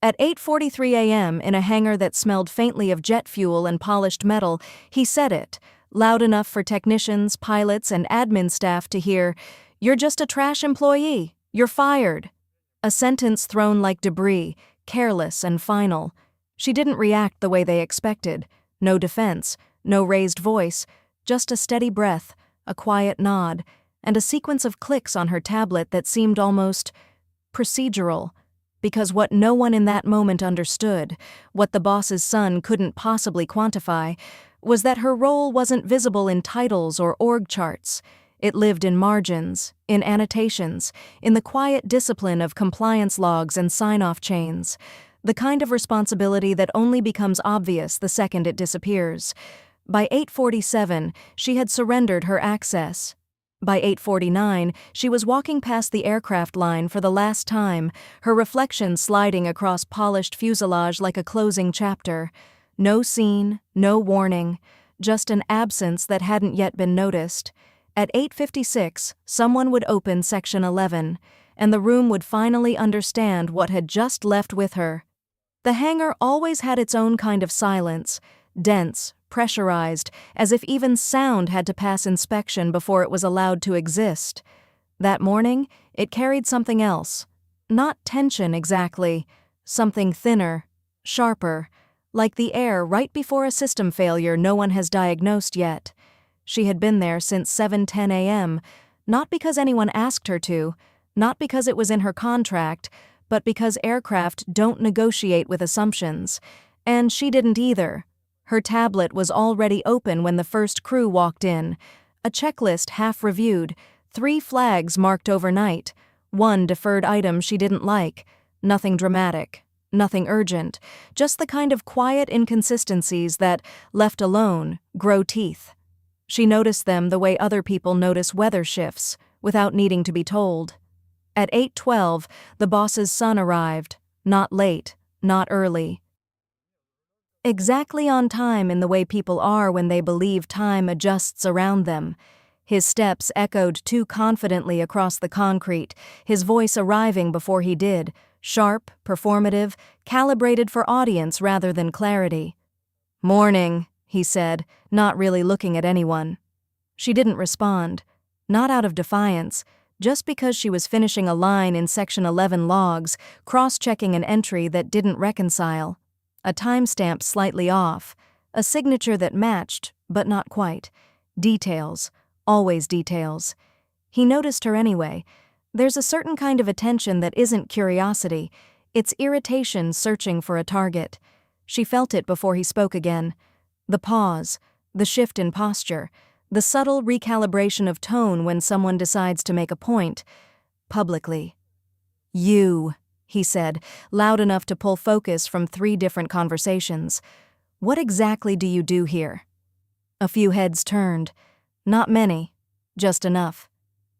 At 8:43 a.m., in a hangar that smelled faintly of jet fuel and polished metal, he said it, loud enough for technicians, pilots, and admin staff to hear, "You're just a trash employee. You're fired." A sentence thrown like debris, careless and final. She didn't react the way they expected. No defense, no raised voice, just a steady breath, a quiet nod, and a sequence of clicks on her tablet that seemed almost procedural. Because what no one in that moment understood, what the boss's son couldn't possibly quantify, was that her role wasn't visible in titles or org charts. It lived in margins, in annotations, in the quiet discipline of compliance logs and sign-off chains, the kind of responsibility that only becomes obvious the second it disappears. By 8:47, she had surrendered her access. By 8:49, she was walking past the aircraft line for the last time, her reflection sliding across polished fuselage like a closing chapter. No scene, no warning, just an absence that hadn't yet been noticed. At 8:56, someone would open Section 11, and the room would finally understand what had just left with her. The hangar always had its own kind of silence, dense, pressurized, as if even sound had to pass inspection before it was allowed to exist. That morning, it carried something else. Not tension exactly, something thinner, sharper, like the air right before a system failure no one has diagnosed yet. She had been there since 7:10 a.m., not because anyone asked her to, not because it was in her contract, but because aircraft don't negotiate with assumptions. And she didn't either. Her tablet was already open when the first crew walked in. A checklist half-reviewed, 3 flags marked overnight, 1 deferred item she didn't like, nothing dramatic, nothing urgent, just the kind of quiet inconsistencies that, left alone, grow teeth. She noticed them the way other people notice weather shifts, without needing to be told. At 8:12, the boss's son arrived, not late, not early. Exactly on time in the way people are when they believe time adjusts around them. His steps echoed too confidently across the concrete, his voice arriving before he did, sharp, performative, calibrated for audience rather than clarity. "Morning," he said, not really looking at anyone. She didn't respond, not out of defiance, just because she was finishing a line in Section 11 logs, cross-checking an entry that didn't reconcile. A timestamp slightly off, a signature that matched, but not quite. Details, always details. He noticed her anyway. There's a certain kind of attention that isn't curiosity, it's irritation searching for a target. She felt it before he spoke again. The pause, the shift in posture, the subtle recalibration of tone when someone decides to make a point, publicly. "You," he said, loud enough to pull focus from 3 different conversations. "What exactly do you do here?" A few heads turned. Not many, just enough.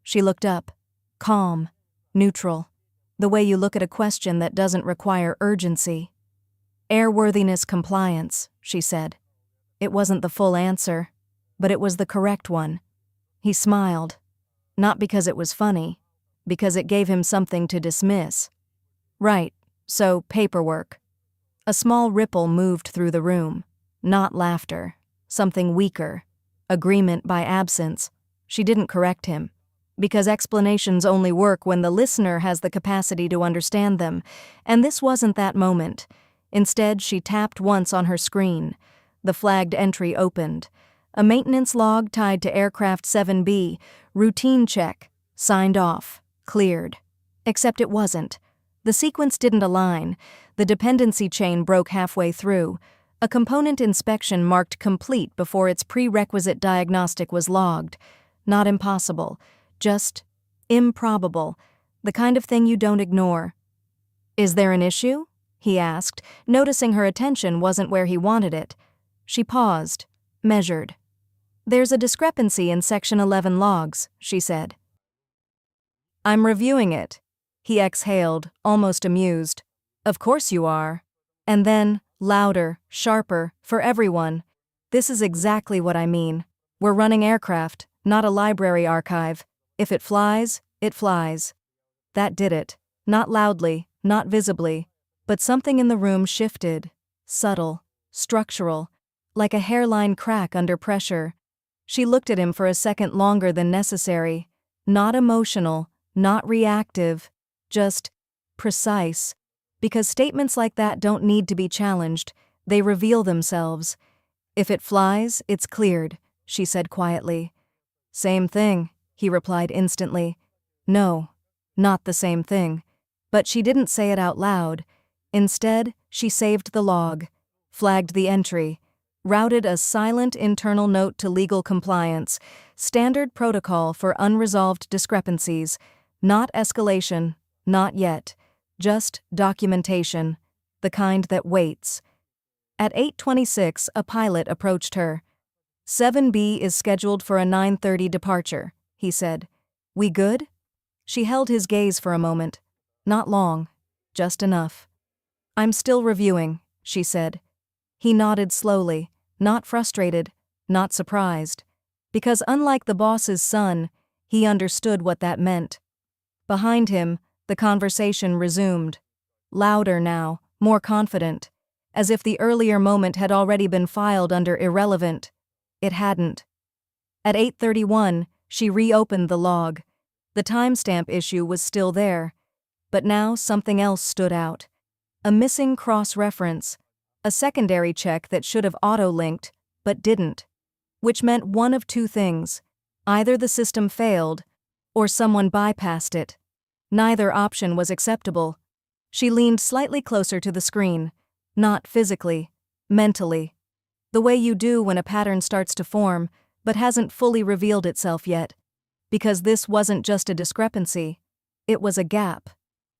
She looked up, calm, neutral, the way you look at a question that doesn't require urgency. "Airworthiness compliance," she said. It wasn't the full answer, but it was the correct one. He smiled, not because it was funny, because it gave him something to dismiss. "Right, so paperwork." A small ripple moved through the room. Not laughter, something weaker. Agreement by absence. She didn't correct him, because explanations only work when the listener has the capacity to understand them, and this wasn't that moment. Instead, she tapped once on her screen. The flagged entry opened. A maintenance log tied to aircraft 7B, routine check, signed off, cleared. Except it wasn't. The sequence didn't align. The dependency chain broke halfway through. A component inspection marked complete before its prerequisite diagnostic was logged. Not impossible, just improbable, the kind of thing you don't ignore. "Is there an issue?" he asked, noticing her attention wasn't where he wanted it. She paused, measured. "There's a discrepancy in Section 11 logs," she said. "I'm reviewing it." He exhaled, almost amused. "Of course you are." And then, louder, sharper, for everyone. "This is exactly what I mean. We're running aircraft, not a library archive. If it flies, it flies." That did it. Not loudly, not visibly, But something in the room shifted, subtle, structural, like a hairline crack under pressure. She looked at him for a second longer than necessary. Not emotional, not reactive, just precise. Because statements like that don't need to be challenged, they reveal themselves. If it flies, it's cleared, she said quietly. Same thing, he replied instantly. No, not the same thing. But she didn't say it out loud. Instead, she saved the log, flagged the entry, routed a silent internal note to legal compliance, standard protocol for unresolved discrepancies, not escalation, not yet, just documentation, the kind that waits. At 8:26, a pilot approached her. 7B is scheduled for a 9:30 departure, he said. We good? She held his gaze for a moment. Not long, just enough. I'm still reviewing, she said. He nodded slowly, not frustrated, not surprised. Because unlike the boss's son, he understood what that meant. Behind him, the conversation resumed. Louder now, more confident, as if the earlier moment had already been filed under irrelevant. It hadn't. At 8:31, she reopened the log. The timestamp issue was still there, but now something else stood out. A missing cross-reference, a secondary check that should have auto-linked, but didn't. Which meant one of two things. Either the system failed, or someone bypassed it. Neither option was acceptable. She leaned slightly closer to the screen. Not physically, mentally. The way you do when a pattern starts to form, but hasn't fully revealed itself yet. Because this wasn't just a discrepancy. It was a gap.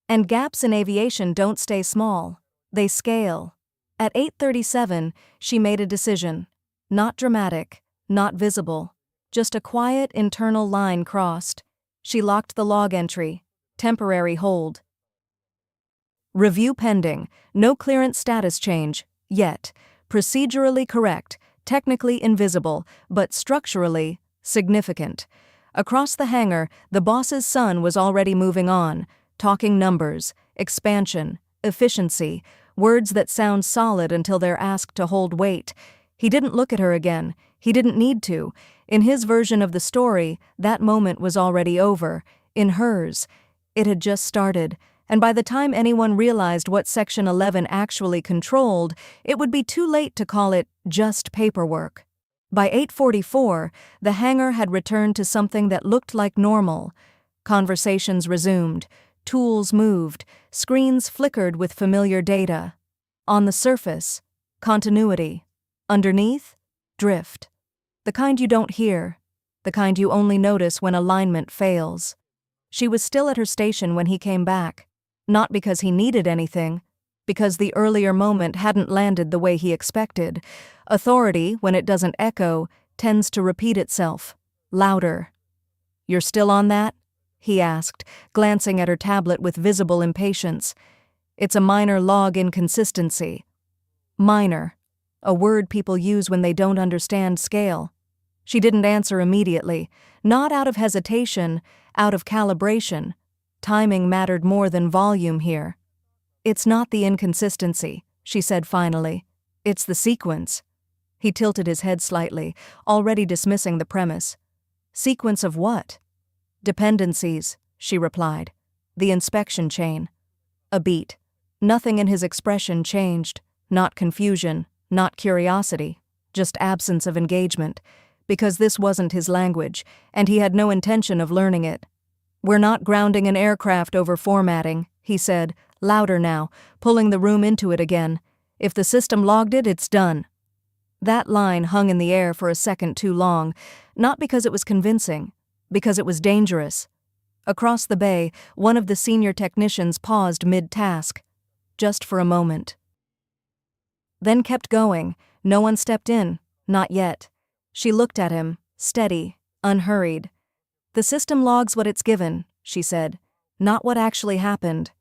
And gaps in aviation don't stay small. They scale. At 8:37, she made a decision. Not dramatic, not visible. Just a quiet internal line crossed. She locked the log entry. Temporary hold. Review pending. No clearance status change. Yet. Procedurally correct. Technically invisible, but structurally significant. Across the hangar, the boss's son was already moving on, talking numbers, expansion, efficiency, words that sound solid until they're asked to hold weight. He didn't look at her again. He didn't need to. In his version of the story, that moment was already over. In hers, it had just started. And by the time anyone realized what Section 11 actually controlled, it would be too late to call it just paperwork. By 8:44, the hangar had returned to something that looked like normal. Conversations resumed, tools moved, screens flickered with familiar data. On the surface, continuity. Underneath, drift. The kind you don't hear, the kind you only notice when alignment fails. She was still at her station when he came back. Not because he needed anything, because the earlier moment hadn't landed the way he expected. Authority, when it doesn't echo, tends to repeat itself, louder. You're still on that? He asked, glancing at her tablet with visible impatience. It's a minor log inconsistency. Minor, a word people use when they don't understand scale. She didn't answer immediately, not out of hesitation, out of calibration. Timing mattered more than volume here. It's not the inconsistency, she said finally. It's the sequence. He tilted his head slightly, already dismissing the premise. Sequence of what? Dependencies, she replied. The inspection chain. A beat. Nothing in his expression changed. Not confusion, not curiosity, just absence of engagement. Because this wasn't his language, and he had no intention of learning it. We're not grounding an aircraft over formatting, he said, louder now, pulling the room into it again. If the system logged it, it's done. That line hung in the air for a second too long, not because it was convincing, because it was dangerous. Across the bay, one of the senior technicians paused mid-task, just for a moment. Then kept going. No one stepped in, not yet. She looked at him, steady, unhurried. The system logs what it's given, she said, not what actually happened.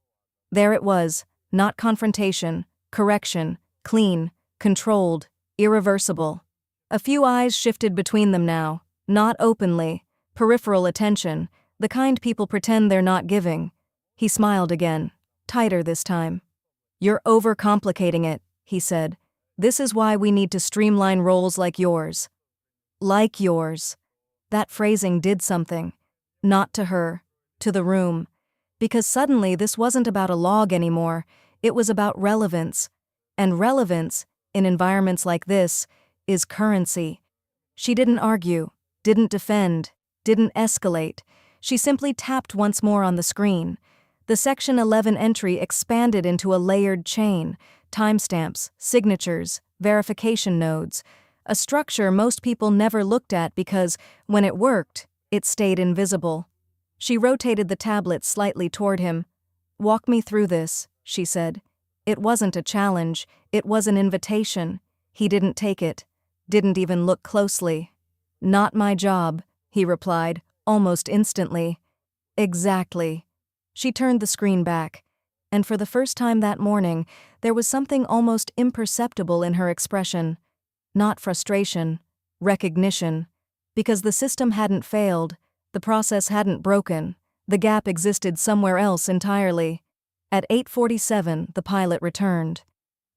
There it was, not confrontation, correction, clean, controlled, irreversible. A few eyes shifted between them now, not openly, peripheral attention, the kind people pretend they're not giving. He smiled again, tighter this time. "You're overcomplicating it," he said. "This is why we need to streamline roles like yours." Like yours. That phrasing did something. Not to her, to the room. Because suddenly this wasn't about a log anymore, it was about relevance. And relevance, in environments like this, is currency. She didn't argue, didn't defend, didn't escalate. She simply tapped once more on the screen. The Section 11 entry expanded into a layered chain, timestamps, signatures, verification nodes, a structure most people never looked at because, when it worked, it stayed invisible. She rotated the tablet slightly toward him. "Walk me through this," she said. It wasn't a challenge, it was an invitation. He didn't take it, didn't even look closely. "Not my job," he replied, almost instantly. "Exactly." She turned the screen back, and for the first time that morning, there was something almost imperceptible in her expression. Not frustration, recognition. Because the system hadn't failed, the process hadn't broken, the gap existed somewhere else entirely. At 8:47, the pilot returned.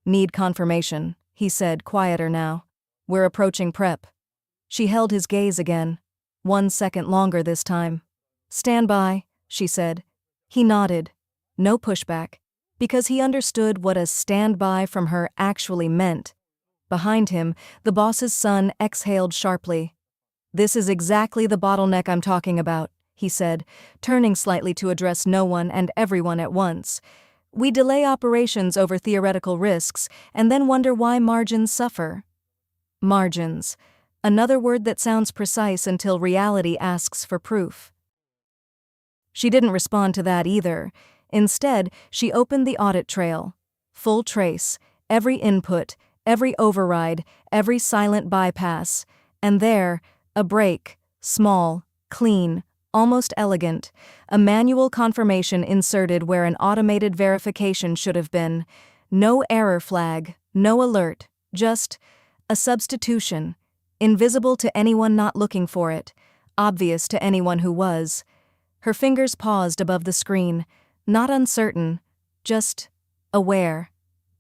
"Need confirmation," he said, quieter now. "We're approaching prep." She held his gaze again. 1 second longer this time. "Stand by," she said. He nodded. No pushback. Because he understood what a stand by from her actually meant. Behind him, the boss's son exhaled sharply. "This is exactly the bottleneck I'm talking about," he said, turning slightly to address no one and everyone at once. "We delay operations over theoretical risks and then wonder why margins suffer." Margins. Another word that sounds precise until reality asks for proof. She didn't respond to that either. Instead, she opened the audit trail. Full trace, every input, every override, every silent bypass. And there, a break, small, clean, almost elegant, a manual confirmation inserted where an automated verification should have been. No error flag, no alert, just a substitution, invisible to anyone not looking for it, obvious to anyone who was. Her fingers paused above the screen, not uncertain, just aware.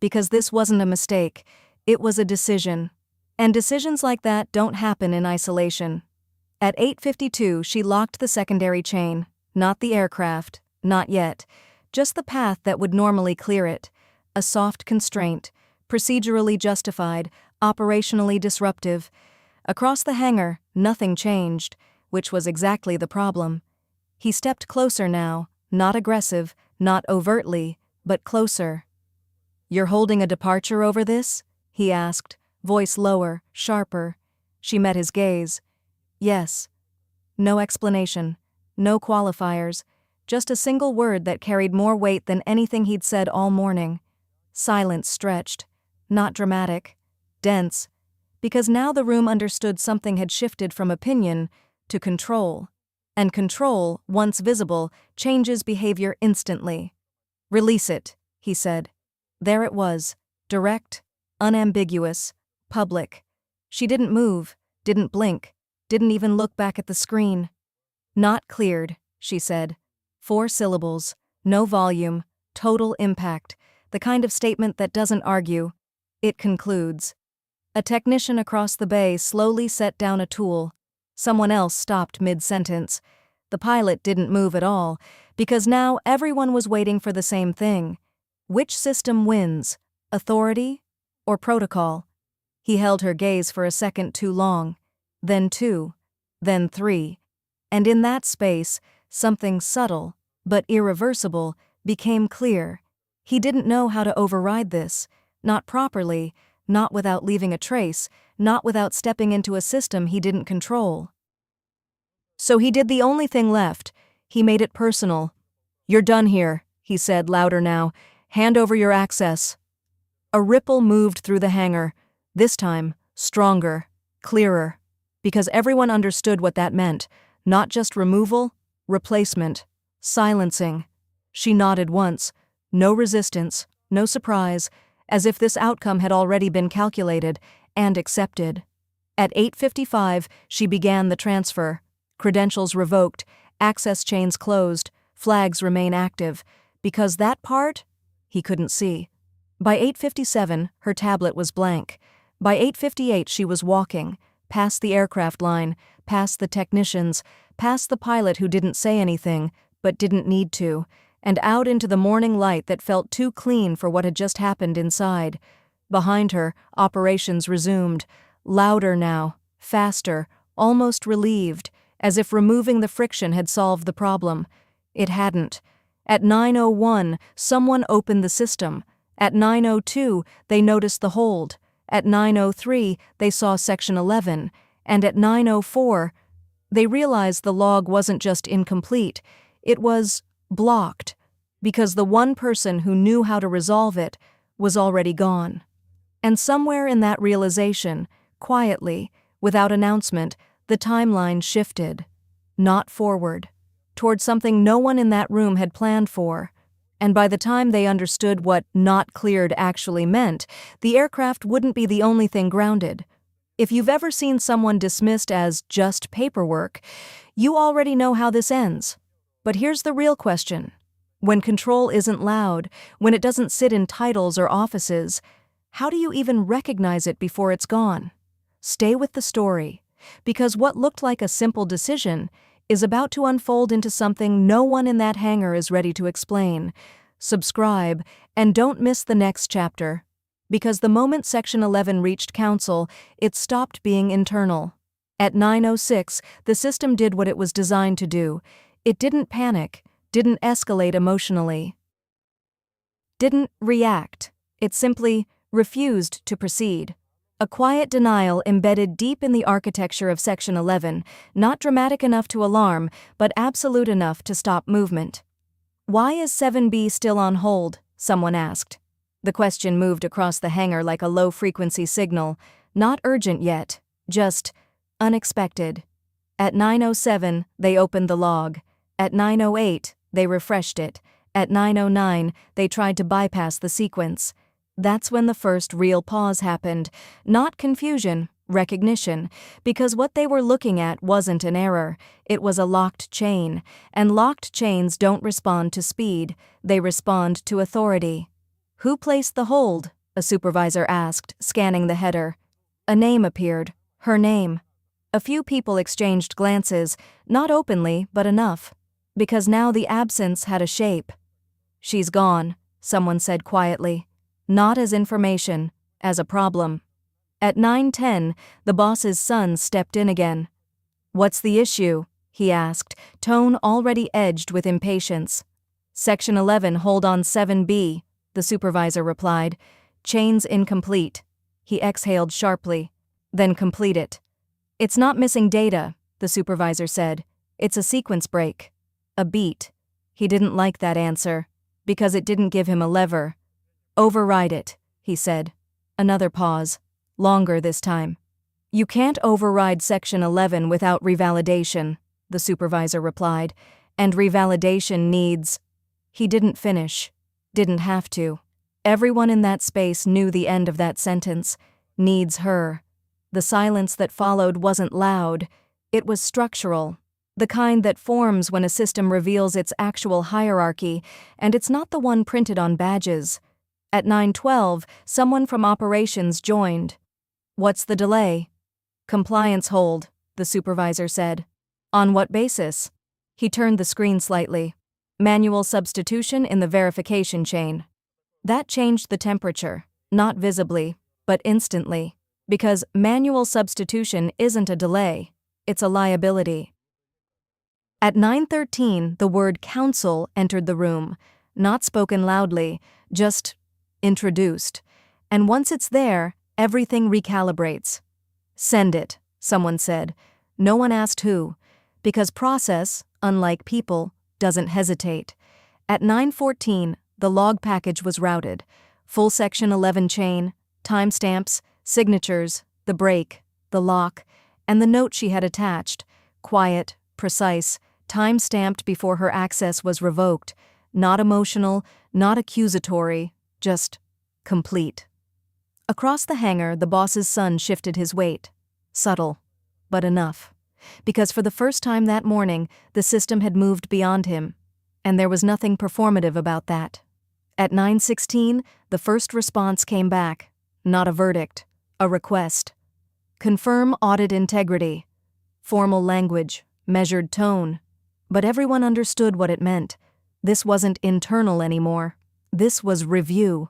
Because this wasn't a mistake, it was a decision. And decisions like that don't happen in isolation. At 8:52, she locked the secondary chain, not the aircraft, not yet, just the path that would normally clear it, a soft constraint, procedurally justified, operationally disruptive. Across the hangar, nothing changed, which was exactly the problem. He stepped closer now, not aggressive, not overtly, but closer. "You're holding a departure over this?" he asked, voice lower, sharper. She met his gaze. "Yes." No explanation, no qualifiers, just a single word that carried more weight than anything he'd said all morning. Silence stretched, not dramatic, dense, because now the room understood something had shifted from opinion to control. And control, once visible, changes behavior instantly. "Release it," he said. There it was, direct, unambiguous, public. She didn't move, didn't blink, didn't even look back at the screen. "Not cleared," she said. 4 syllables, no volume, total impact, the kind of statement that doesn't argue. It concludes. A technician across the bay slowly set down a tool. Someone else stopped mid-sentence. The pilot didn't move at all, because now everyone was waiting for the same thing. Which system wins, authority or protocol? He held her gaze for a second too long, then 2, then 3, and in that space, something subtle, but irreversible, became clear. He didn't know how to override this, not properly, not without leaving a trace, not without stepping into a system he didn't control. So he did the only thing left. He made it personal. "You're done here," he said, louder now. "Hand over your access." A ripple moved through the hangar, this time stronger, clearer, because everyone understood what that meant, not just removal, replacement, silencing. She nodded once, no resistance, no surprise, as if this outcome had already been calculated and accepted. At 8:55, she began the transfer. Credentials revoked, access chains closed, flags remain active, because that part he couldn't see. By 8:57, her tablet was blank. By 8:58, she was walking, past the aircraft line, past the technicians, past the pilot who didn't say anything, but didn't need to, and out into the morning light that felt too clean for what had just happened inside. Behind her, operations resumed, louder now, faster, almost relieved, as if removing the friction had solved the problem. It hadn't. At 9:01, someone opened the system. At 9:02, they noticed the hold. At 9:03, they saw Section 11. And at 9:04, they realized the log wasn't just incomplete, it was blocked, because the one person who knew how to resolve it was already gone. And somewhere in that realization, quietly, without announcement, the timeline shifted. Not forward. Toward something no one in that room had planned for. And by the time they understood what "not cleared" actually meant, the aircraft wouldn't be the only thing grounded. If you've ever seen someone dismissed as just paperwork, you already know how this ends. But here's the real question. When control isn't loud, when it doesn't sit in titles or offices, how do you even recognize it before it's gone? Stay with the story, because what looked like a simple decision is about to unfold into something no one in that hangar is ready to explain. Subscribe, and don't miss the next chapter. Because the moment Section 11 reached Council, it stopped being internal. At 9:06, the system did what it was designed to do. It didn't panic, didn't escalate emotionally, didn't react. It simply refused to proceed. A quiet denial embedded deep in the architecture of Section 11, not dramatic enough to alarm, but absolute enough to stop movement. "Why is 7B still on hold?" someone asked. The question moved across the hangar like a low-frequency signal, not urgent yet, just unexpected. At 9:07, they opened the log. At 9:08, they refreshed it. At 9:09, they tried to bypass the sequence. That's when the first real pause happened. Not confusion, recognition, because what they were looking at wasn't an error, it was a locked chain, and locked chains don't respond to speed, they respond to authority. "Who placed the hold?" a supervisor asked, scanning the header. A name appeared, her name. A few people exchanged glances, not openly, but enough, because now the absence had a shape. "She's gone," someone said quietly. Not as information, as a problem. At 9:10, the boss's son stepped in again. "What's the issue?" he asked, tone already edged with impatience. "Section 11 hold on 7B, the supervisor replied. "Chains incomplete." He exhaled sharply. "Then complete it." "It's not missing data," the supervisor said. "It's a sequence break. A beat." He didn't like that answer, because it didn't give him a lever. "Override it," he said. Another pause. Longer this time. "You can't override Section 11 without revalidation," the supervisor replied. "And revalidation needs—" He didn't finish. Didn't have to. Everyone in that space knew the end of that sentence. Needs her. The silence that followed wasn't loud. It was structural. The kind that forms when a system reveals its actual hierarchy, and it's not the one printed on badges. At 9:12, someone from operations joined. "What's the delay?" "Compliance hold," the supervisor said. "On what basis?" He turned the screen slightly. "Manual substitution in the verification chain." That changed the temperature, not visibly, but instantly, because manual substitution isn't a delay, it's a liability. At 9:13, the word council entered the room, not spoken loudly, just introduced. And once it's there, everything recalibrates. "Send it," someone said. No one asked who, because process, unlike people, doesn't hesitate. At 9:14, the log package was routed. Full Section 11 chain, timestamps, signatures, the break, the lock, and the note she had attached. Quiet, precise, time-stamped before her access was revoked. Not emotional, not accusatory, just complete. Across the hangar, the boss's son shifted his weight. Subtle, but enough. Because for the first time that morning, the system had moved beyond him. And there was nothing performative about that. At 9:16, the first response came back. Not a verdict, a request. Confirm audit integrity. Formal language, measured tone. But everyone understood what it meant. This wasn't internal anymore. This was review.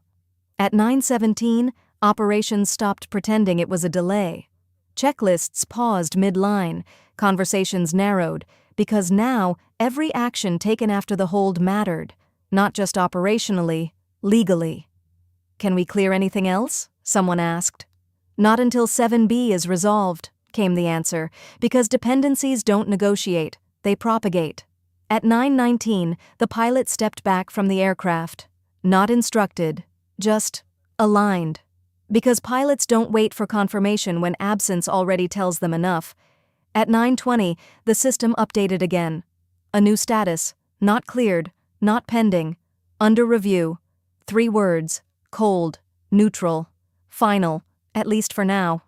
At 9:17, operations stopped pretending it was a delay. Checklists paused mid-line, conversations narrowed, because now every action taken after the hold mattered, not just operationally, legally. "Can we clear anything else?" someone asked. "Not until 7B is resolved," came the answer, because dependencies don't negotiate, they propagate. At 9:19, the pilot stepped back from the aircraft. Not instructed, just aligned. Because pilots don't wait for confirmation when absence already tells them enough. At 9:20, the system updated again. A new status, not cleared, not pending, under review. 3 words, cold, neutral, final, at least for now.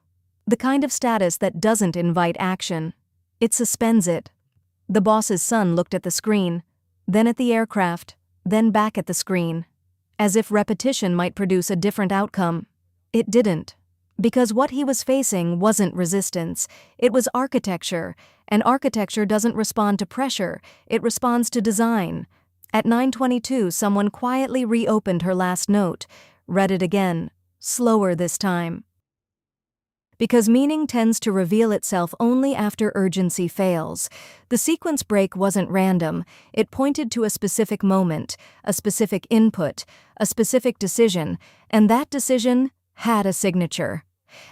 The kind of status that doesn't invite action. It suspends it. The boss's son looked at the screen, then at the aircraft, then back at the screen. As if repetition might produce a different outcome. It didn't. Because what he was facing wasn't resistance, it was architecture, and architecture doesn't respond to pressure, it responds to design. At 9:22, someone quietly reopened her last note, read it again, slower this time. Because meaning tends to reveal itself only after urgency fails. The sequence break wasn't random, it pointed to a specific moment, a specific input, a specific decision, and that decision had a signature.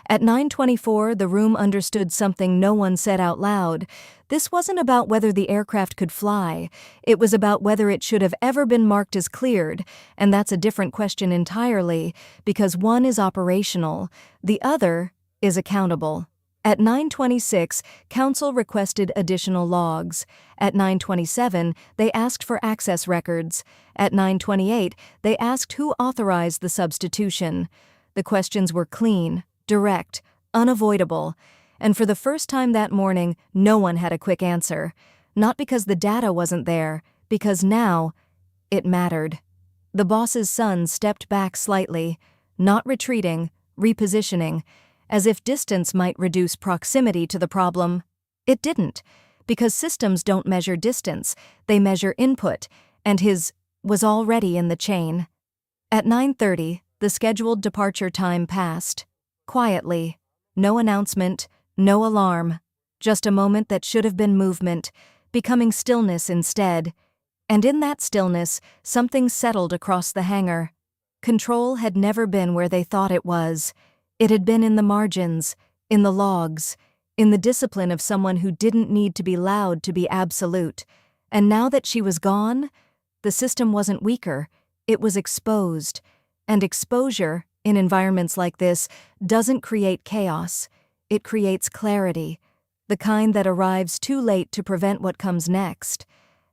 At 9:24, the room understood something no one said out loud. This wasn't about whether the aircraft could fly, it was about whether it should have ever been marked as cleared, and that's a different question entirely, because one is operational, the other is accountable. At 9:26, counsel requested additional logs. At 9:27, they asked for access records. At 9:28, they asked who authorized the substitution. The questions were clean, direct, unavoidable, and for the first time that morning, no one had a quick answer. Not because the data wasn't there, because now, it mattered. The boss's son stepped back slightly, not retreating, repositioning, as if distance might reduce proximity to the problem. It didn't, because systems don't measure distance, they measure input, and his was already in the chain. At 9:30, the scheduled departure time passed. Quietly, no announcement, no alarm, just a moment that should have been movement, becoming stillness instead. And in that stillness, something settled across the hangar. Control had never been where they thought it was. It had been in the margins, in the logs, in the discipline of someone who didn't need to be loud to be absolute. And now that she was gone, the system wasn't weaker, it was exposed. And exposure, in environments like this, doesn't create chaos. It creates clarity, the kind that arrives too late to prevent what comes next.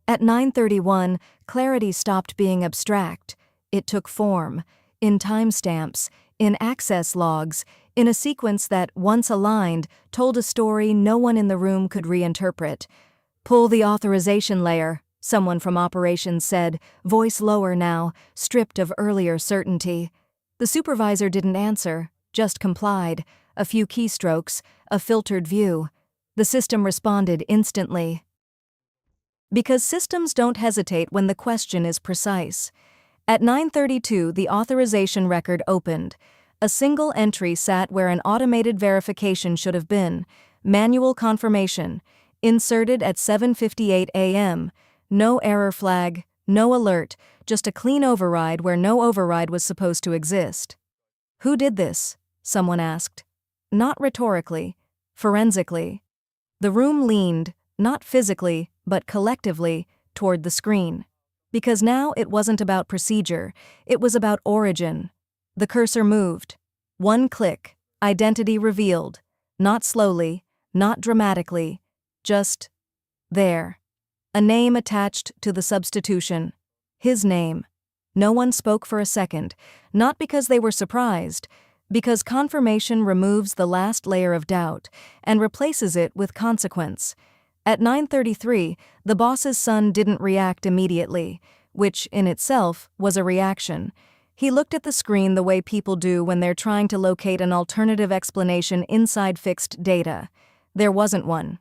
At 9:31, clarity stopped being abstract. It took form, in timestamps, in access logs, in a sequence that, once aligned, told a story no one in the room could reinterpret. "Pull the authorization layer," someone from operations said, voice lower now, stripped of earlier certainty. The supervisor didn't answer, just complied, a few keystrokes, a filtered view. The system responded instantly. Because systems don't hesitate when the question is precise. At 9:32, the authorization record opened. A single entry sat where an automated verification should have been. Manual confirmation, inserted at 7:58 a.m., no error flag, no alert, just a clean override where no override was supposed to exist. "Who did this?" someone asked. Not rhetorically, forensically. The room leaned, not physically, but collectively, toward the screen. Because now it wasn't about procedure, it was about origin. The cursor moved. One click, identity revealed. Not slowly, not dramatically, just there. A name attached to the substitution. His name. No one spoke for a second, not because they were surprised, because confirmation removes the last layer of doubt and replaces it with consequence. At 9:33, the boss's son didn't react immediately. which, in itself, was a reaction. He looked at the screen the way people do when they're trying to locate an alternative explanation inside fixed data. There wasn't one.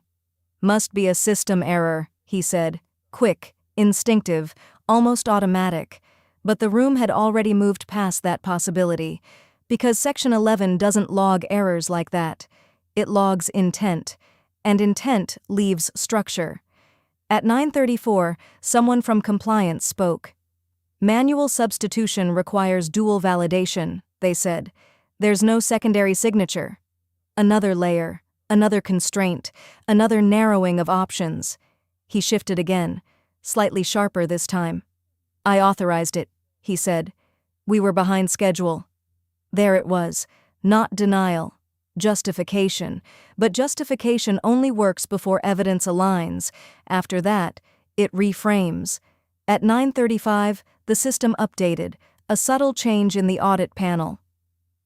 "Must be a system error," he said. Quick, instinctive, almost automatic. But the room had already moved past that possibility, because Section 11 doesn't log errors like that. It logs intent, and intent leaves structure. At 9:34, someone from compliance spoke. "Manual substitution requires dual validation," they said. "There's no secondary signature." Another layer, another constraint, another narrowing of options. He shifted again, slightly sharper this time. "I authorized it," he said. "We were behind schedule." There it was, not denial, justification. But justification only works before evidence aligns. After that, it reframes. At 9:35, the system updated, a subtle change in the audit panel.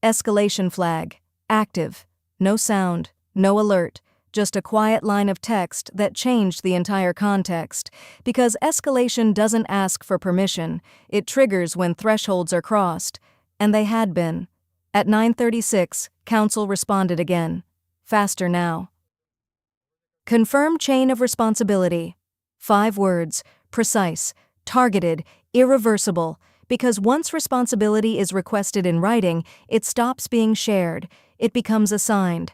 Escalation flag, active, no sound, no alert, just a quiet line of text that changed the entire context. Because escalation doesn't ask for permission, it triggers when thresholds are crossed. And they had been. At 9:36, counsel responded again. Faster now. "Confirm chain of responsibility." 5 words, precise, targeted, irreversible, because once responsibility is requested in writing, it stops being shared, it becomes assigned.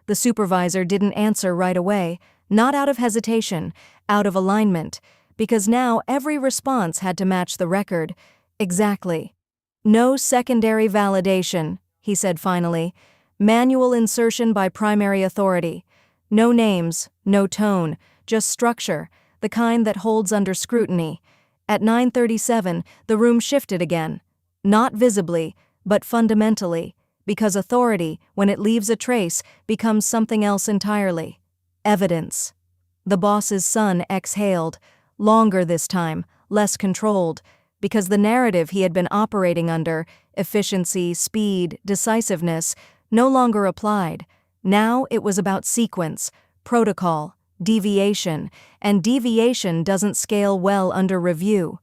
The supervisor didn't answer right away, not out of hesitation, out of alignment, because now every response had to match the record. Exactly. "No secondary validation," he said finally. "Manual insertion by primary authority. No names, no tone, just structure, the kind that holds under scrutiny." At 9:37, the room shifted again. Not visibly, but fundamentally, because authority, when it leaves a trace, becomes something else entirely. Evidence. The boss's son exhaled, longer this time, less controlled, because the narrative he had been operating under, efficiency, speed, decisiveness, no longer applied. Now it was about sequence, protocol, deviation, and deviation doesn't scale well under review.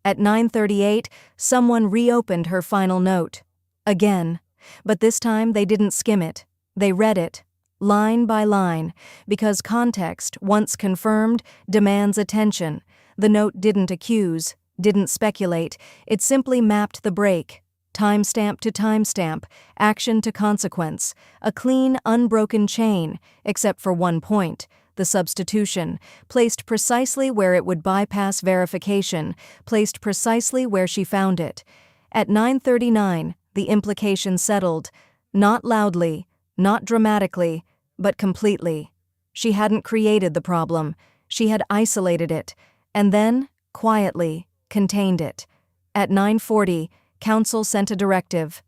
At 9:38, someone reopened her final note. Again. But this time they didn't skim it. They read it, line by line, because context, once confirmed, demands attention. The note didn't accuse, didn't speculate, it simply mapped the break. Timestamp to timestamp, action to consequence, a clean, unbroken chain, except for one point, the substitution, placed precisely where it would bypass verification, placed precisely where she found it. At 9:39, the implication settled, not loudly, not dramatically, but completely. She hadn't created the problem, she had isolated it, and then, quietly, contained it. At 9:40, counsel sent a directive.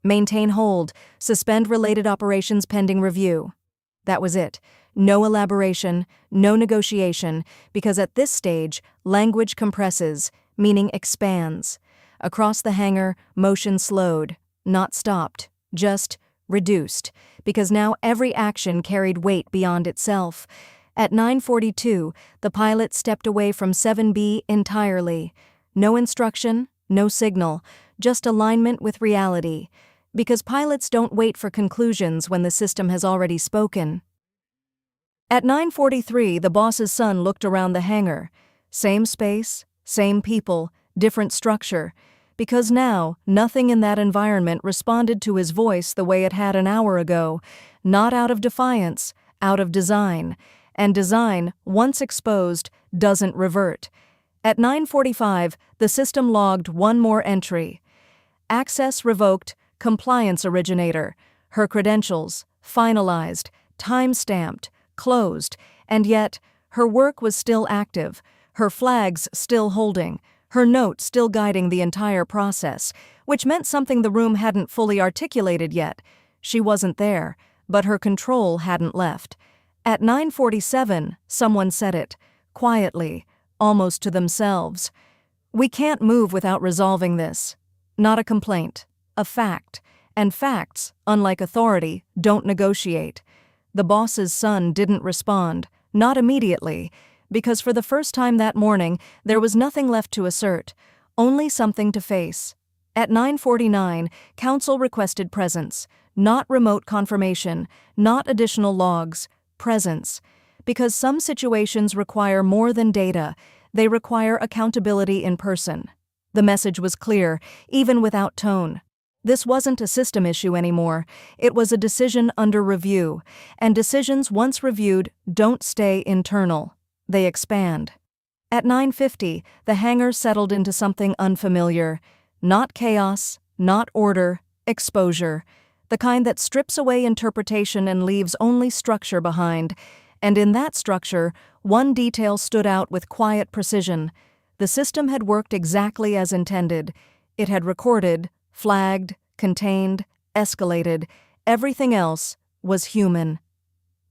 Maintain hold, suspend related operations pending review. That was it. No elaboration, no negotiation, because at this stage, language compresses, meaning expands. Across the hangar, motion slowed, not stopped, just reduced, because now every action carried weight beyond itself. At 9:42, the pilot stepped away from 7B entirely. No instruction, no signal, just alignment with reality, because pilots don't wait for conclusions when the system has already spoken. At 9:43, the boss's son looked around the hangar. Same space, same people, different structure, because now nothing in that environment responded to his voice the way it had an hour ago, not out of defiance, out of design. And design, once exposed, doesn't revert. At 9:45, the system logged one more entry. Access revoked, compliance originator, her credentials, finalized, time-stamped, closed, and yet, her work was still active, her flags still holding, her note still guiding the entire process, which meant something the room hadn't fully articulated yet. She wasn't there, but her control hadn't left. At 9:47, someone said it, quietly, almost to themselves. "We can't move without resolving this." Not a complaint, a fact. And facts, unlike authority, don't negotiate. The boss's son didn't respond, not immediately, because for the first time that morning, there was nothing left to assert, only something to face. At 9:49, counsel requested presence, not remote confirmation, not additional logs, presence. Because some situations require more than data, they require accountability in person. The message was clear, even without tone. This wasn't a system issue anymore, it was a decision under review, and decisions once reviewed don't stay internal, they expand. At 9:50, the hangar settled into something unfamiliar. Not chaos, not order, exposure. The kind that strips away interpretation and leaves only structure behind. And in that structure, one detail stood out with quiet precision. The system had worked exactly as intended. It had recorded, flagged, contained, escalated. Everything else was human.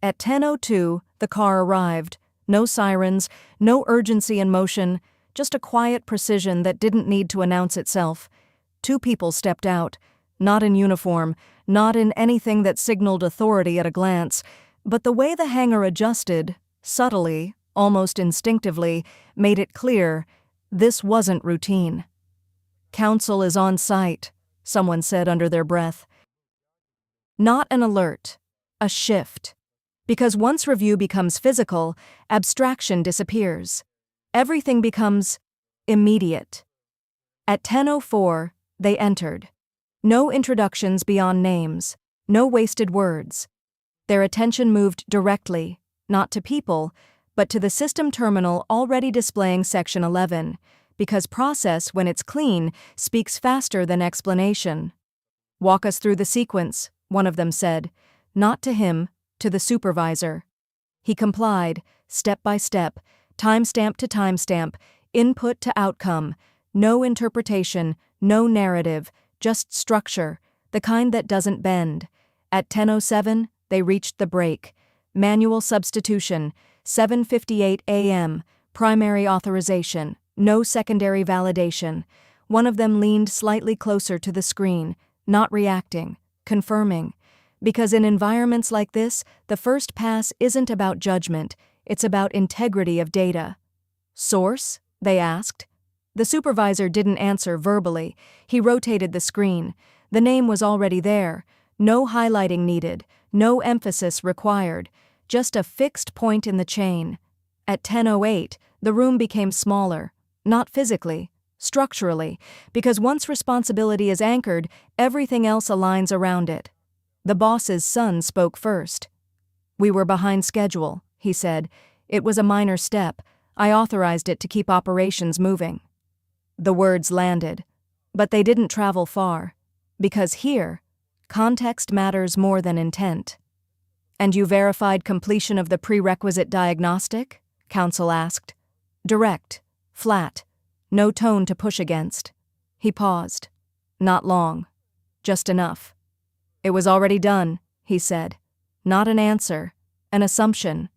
At 10:02, the car arrived. No sirens, no urgency in motion, just a quiet precision that didn't need to announce itself. Two people stepped out, not in uniform, not in anything that signaled authority at a glance, but the way the hangar adjusted, subtly, almost instinctively, made it clear this wasn't routine. "Counsel is on site," someone said under their breath. Not an alert, a shift. Because once review becomes physical, abstraction disappears. Everything becomes immediate. At 10:04, they entered. No introductions beyond names, no wasted words. Their attention moved directly, not to people, but to the system terminal already displaying Section 11, because process, when it's clean, speaks faster than explanation. "Walk us through the sequence," one of them said, not to him, to the supervisor. He complied, step by step, timestamp to timestamp, input to outcome, no interpretation, no narrative, just structure, the kind that doesn't bend. At 10:07, they reached the break. Manual substitution, 7:58 a.m., primary authorization, no secondary validation. One of them leaned slightly closer to the screen, not reacting, confirming. Because in environments like this, the first pass isn't about judgment, it's about integrity of data. "Source?" they asked. The supervisor didn't answer verbally. He rotated the screen. The name was already there. No highlighting needed, no emphasis required, just a fixed point in the chain. At 10:08, the room became smaller, not physically, structurally, because once responsibility is anchored, everything else aligns around it. The boss's son spoke first. "We were behind schedule," he said. "It was a minor step. I authorized it to keep operations moving." The words landed, but they didn't travel far. Because here, context matters more than intent. "And you verified completion of the prerequisite diagnostic?" counsel asked. Direct, flat, no tone to push against. He paused. Not long. Just enough. "It was already done," he said. Not an answer, an assumption.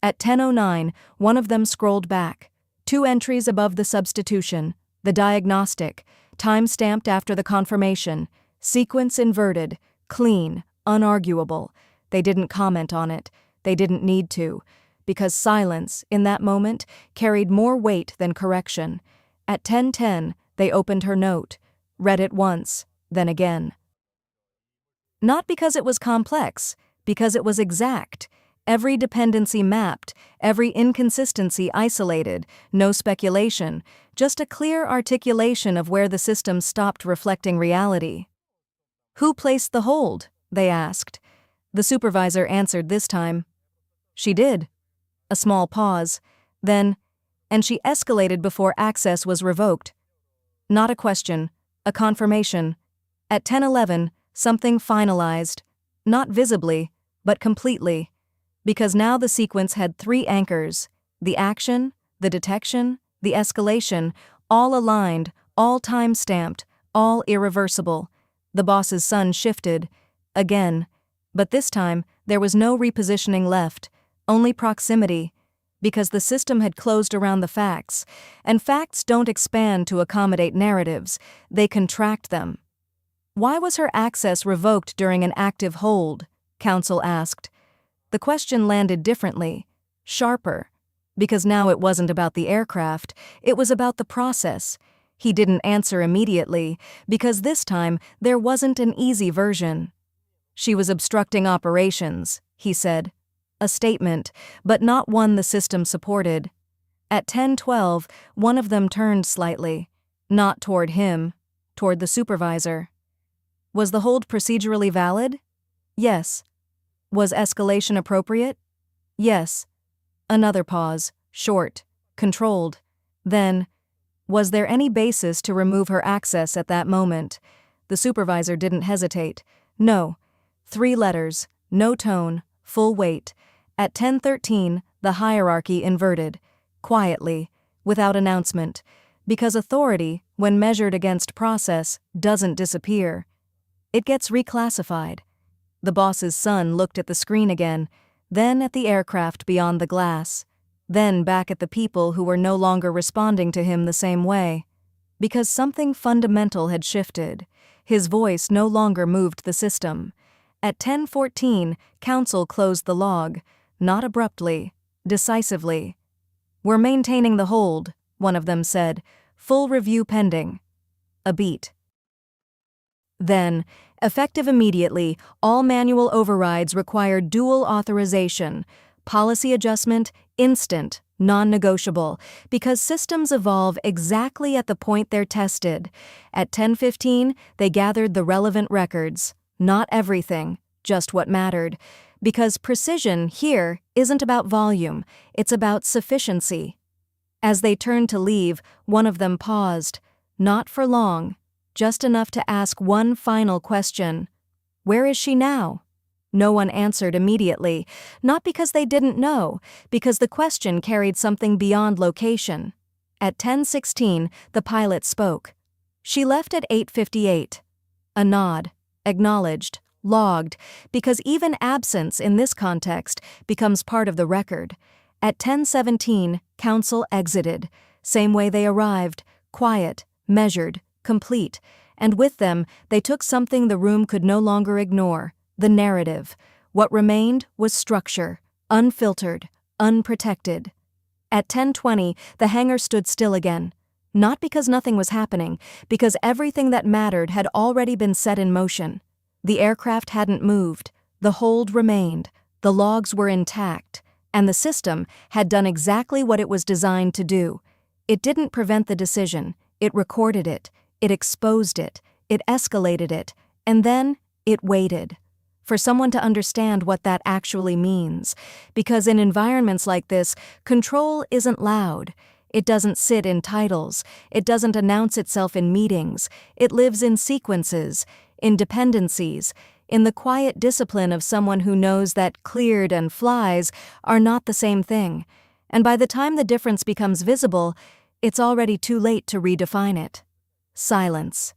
At 10:09, one of them scrolled back. 2 entries above the substitution, the diagnostic, time-stamped after the confirmation, sequence inverted, clean, unarguable. They didn't comment on it. They didn't need to, because silence, in that moment, carried more weight than correction. At 10:10, they opened her note, read it once, then again. Not because it was complex, because it was exact. Every dependency mapped, every inconsistency isolated, no speculation, just a clear articulation of where the system stopped reflecting reality. "Who placed the hold?" they asked. The supervisor answered this time. "She did." A small pause. Then, "And she escalated before access was revoked." Not a question, a confirmation. At 10:11, something finalized. Not visibly, but completely. Because now the sequence had 3 anchors: the action, the detection, the escalation, all aligned, all time-stamped, all irreversible. The boss's son shifted. Again. But this time, there was no repositioning left, only proximity. Because the system had closed around the facts, and facts don't expand to accommodate narratives, they contract them. "Why was her access revoked during an active hold?" counsel asked. The question landed differently, sharper. Because now it wasn't about the aircraft, it was about the process. He didn't answer immediately, because this time there wasn't an easy version. "She was obstructing operations," he said. A statement, but not one the system supported. At 10:12, one of them turned slightly. Not toward him, toward the supervisor. "Was the hold procedurally valid?" "Yes." "Was escalation appropriate?" "Yes." Another pause, short, controlled. Then, "Was there any basis to remove her access at that moment?" The supervisor didn't hesitate. "No." 3 letters, no tone, full weight. At 10:13, the hierarchy inverted. Quietly, without announcement. Because authority, when measured against process, doesn't disappear. It gets reclassified. The boss's son looked at the screen again, then at the aircraft beyond the glass, then back at the people who were no longer responding to him the same way. Because something fundamental had shifted. His voice no longer moved the system. At 10:14, Council closed the log, not abruptly, decisively. "We're maintaining the hold," one of them said. "Full review pending." A beat. Then, effective immediately, all manual overrides required dual authorization. Policy adjustment, instant, non-negotiable, because systems evolve exactly at the point they're tested. At 10:15, they gathered the relevant records. Not everything, just what mattered. Because precision here isn't about volume, it's about sufficiency. As they turned to leave, one of them paused. Not for long, just enough to ask one final question. "Where is she now?" No one answered immediately, not because they didn't know, because the question carried something beyond location. At 10:16, the pilot spoke. "She left at 8:58. A nod, acknowledged, logged, because even absence in this context becomes part of the record. At 10:17, Council exited, same way they arrived, quiet, measured, complete, and with them they took something the room could no longer ignore, the narrative. What remained was structure, unfiltered, unprotected. At 10:20, the hangar stood still again. Not because nothing was happening, because everything that mattered had already been set in motion. The aircraft hadn't moved, the hold remained, the logs were intact, and the system had done exactly what it was designed to do. It didn't prevent the decision, it recorded it, it exposed it, it escalated it, and then it waited. For someone to understand what that actually means. Because in environments like this, control isn't loud. It doesn't sit in titles. It doesn't announce itself in meetings. It lives in sequences, in dependencies, in the quiet discipline of someone who knows that cleared and flies are not the same thing. And by the time the difference becomes visible, it's already too late to redefine it. Silence.